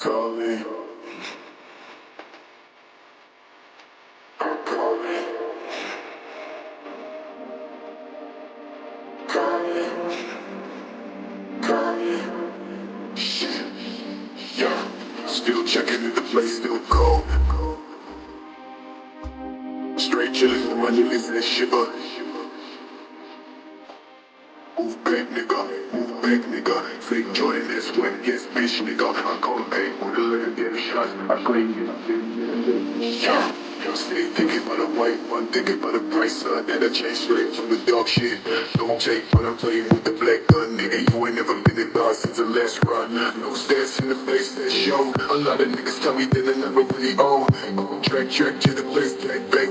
Calling, calling, calling, calling. Shit, yeah. Still checking if the place still cold. Straight chillin' with my niggas and shiver. Move back, nigga. Move back, nigga. Fake Jordan, that's wet, yes, bitch, nigga. I call him back with a little damn shots. I claim it. Yeah. Stay thinking about the white one, thinking about the price, son. And I change straight from the dog shit. Don't take, but I'm playing with the black gun, nigga. You ain't never been in bar since the last run. No stats in the face that show. A lot of niggas tell me that I never really own. Track to the place, back,